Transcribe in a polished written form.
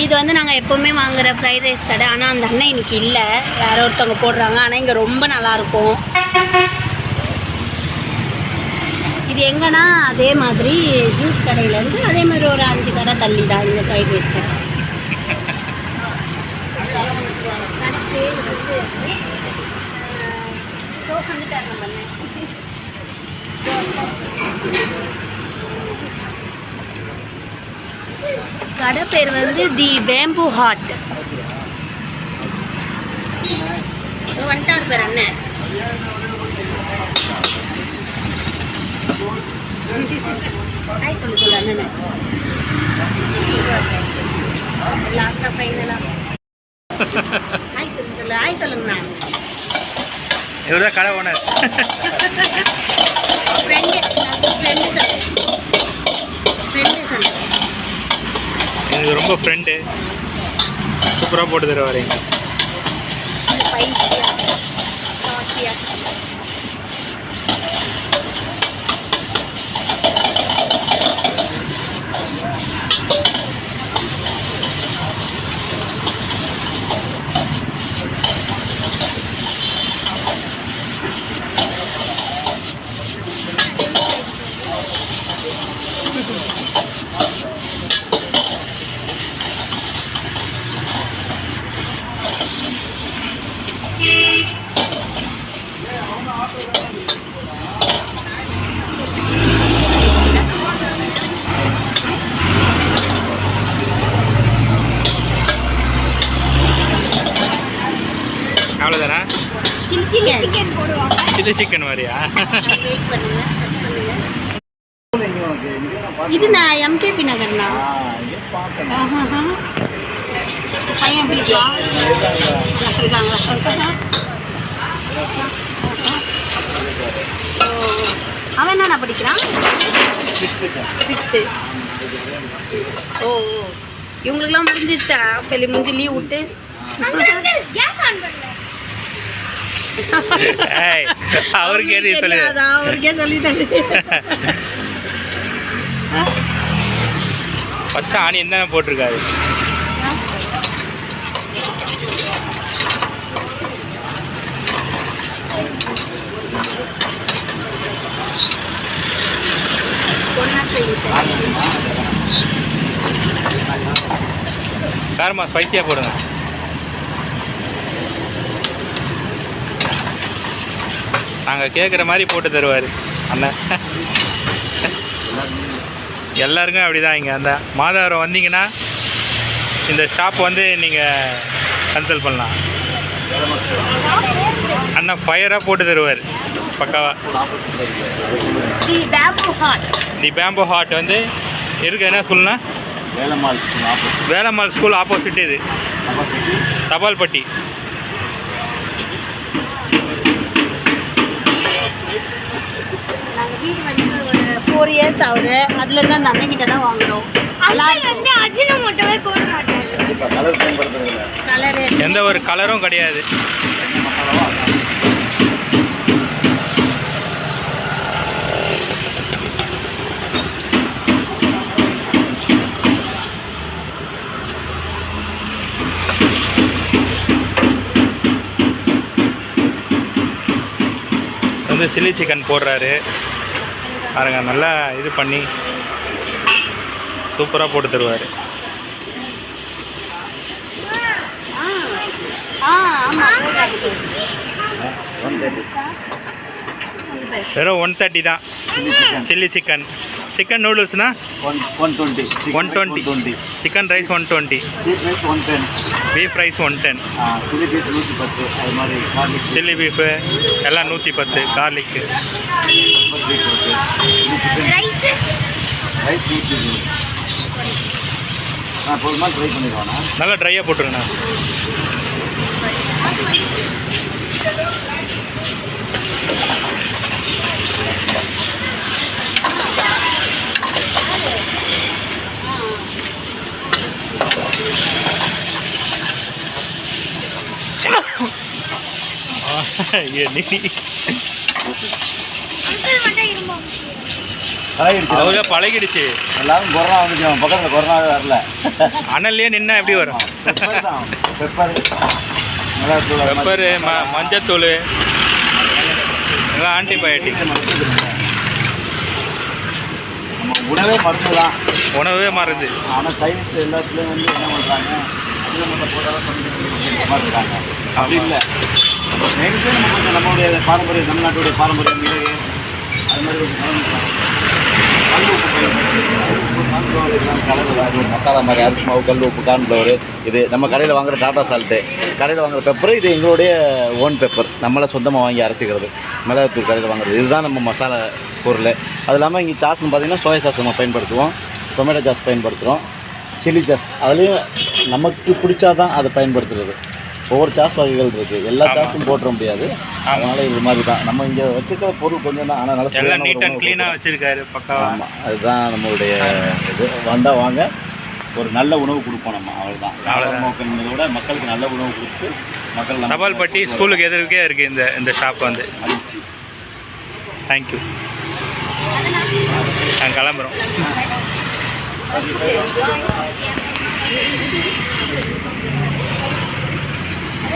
இது வந்து நாங்கள் எப்போவுமே வாங்குகிற ஃப்ரைட் ரைஸ் கடை. ஆனால் அந்த அண்ணன் இன்னைக்கு இல்லை, யாரோ ஒருத்தவங்க போடுறாங்க. ஆனால் இங்கே ரொம்ப நல்லாயிருக்கும். இது எங்கன்னா அதே மாதிரி ஜூஸ் கடையிலேருந்து அதே மாதிரி ஒரு 5 கடை தள்ளி தான் இந்த ஃப்ரைட் ரைஸ் கடை. கடை பேர் வந்து தி பேம்பு ஹாட். வந்துட்டார் பேர் அண்ணன். ஹாய் சொல்லு அண்ணன். லாஸ்ட்டாக ஃபைனலாக ஹாய் சொல்லு. ஹாய் சொல்லுங்கண்ணா. இவர்தான் கடை ஓனர். ஃப்ரெண்டு சொல்லு. எனக்கு ரொம்ப ஃப்ரெண்டு. சூப்பராக போட்டு தருவார். அவ்வளோதானா? சில்லி சிக்கன் மாதிரியா? இது நான் எம்கேபி நகர்ண்ணா. பையன் எப்படி அவன் என்னண்ணா படிக்கிறான்? 5th. ஓ இவங்களுக்குலாம் முடிஞ்சிச்சா? பெரிய முடிஞ்சு லீவ் விட்டு அவருக்கே சொல்லி தந்து. ஃபர்ஸ்ட் ஆனியன் தான் போட்டிருக்காரு. காரமா ஸ்பைசியாக போடுங்க. நாங்கள் கேட்குற மாதிரி போட்டு தருவார் அண்ணன். எல்லாருக்கும் அப்படி தான். இங்கே அந்த மாதவரம் வந்தீங்கன்னா இந்த ஷாப் வந்து நீங்கள் கன்சல்ட் பண்ணலாம். அண்ணன் ஃபயராக போட்டு தருவார் பக்காவா. தி பேம்பு ஹாட் வந்து இருக்கு. என்ன ஸ்கூல்னா? Velammal school opposite. இது தபால்பட்டி. நாங்கள் வீடு வந்து ஒரு 4 years ஆகுது. அதுலேருந்து அந்த அண்ணன்கிட்ட தான் வாங்குகிறோம். எந்த ஒரு கலரும் கிடையாது. வந்து சில்லி சிக்கன் போடுறாரு பாருங்க. நல்லா இது பண்ணி சூப்பராக போட்டு தருவார். வெறும் 130 தான் சில்லி சிக்கன். சிக்கன் நூடுல்ஸ்னா 120. Chicken rice 120. Beef rice 110. Chilli beef எல்லாம் 110. கார்லிக்கு நல்லா ட்ரையாக போட்டுருங்கண்ணா. பழகிடுச்சு. அவ்வளோ பழகிடுச்சு. எல்லாரும் கொரோனா வந்துச்சு, அவன் பக்கத்தில் கொரோனாவே வரல. அனல்லையே நின்னா எப்படி வரும்? பெப்பர் தான், பெப்பர், மிளகாத்தூள், அது மாதிரி பெப்பரு, மஞ்சத்தூள் எல்லாம் ஆன்டிபயோட்டிக். நம்ம உணவே மருந்து தான். உணவே மருந்து. ஆனால் சைனீஸ் எல்லாத்துலேயும் வந்து என்ன பண்ணுறாங்க, அதில் மட்டும் போட்டாலும் சமைக்கிற மாதிரி இருக்காங்க. அப்படி இல்லை, மெயின்ஸே நம்ம கொஞ்சம் நம்மளுடைய பாரம்பரியம், தமிழ்நாட்டுடைய பாரம்பரியம் மிளகு அது மாதிரி ஒரு கல் உப்பு கலர் மசாலா மாதிரி அரிசி மாவு, கல் உப்பு, கார்ன்ஃப்ளவர். இது நம்ம கடையில் வாங்குற டாட்டா சால்ட்டு, கடையில் வாங்குற பெப்பர். இது எங்களுடைய ஓன் பெப்பர், நம்மளை சொந்தமாக வாங்கி அரைச்சிக்கிறது. மிளகாத்தூள் கடையில் வாங்குறது. இதுதான் நம்ம மசாலா பொருள். அது இல்லாமல் இங்கே சாஸ்ன்னு பார்த்தீங்கன்னா சோயா சாஸ் நம்ம பயன்படுத்துவோம், டொமேட்டோ சாஸ் பயன்படுத்துகிறோம், சில்லி சாஸ். அதுலேயும் நமக்கு பிடிச்சாதான் அதை பயன்படுத்துறது. ஒவ்வொரு சாஸ் வகைகள் இருக்குது, எல்லா சாஸும் போட்டுற முடியாது. அதனால் இது மாதிரி தான் நம்ம இங்கே வச்சுருக்கிற பொருள் கொஞ்சம் தான். ஆனால் நல்லா எல்லாம் நீட் அண்ட் க்ளீனாக வச்சுருக்காரு பக்காவா. ஆமாம், அதுதான் நம்மளுடைய இது. வந்தால் வாங்க, ஒரு நல்ல உணவு கொடுப்போம் நம்ம, அவ்வளோதான். நோக்கங்களோட மக்களுக்கு நல்ல உணவு கொடுத்து மக்கள் தபால்பட்டி ஸ்கூலுக்கு எதிர்க்கே இருக்குது இந்த ஷாப் வந்து. மகிழ்ச்சி. தேங்க்யூ. நாங்கள் கிளம்புறோம்.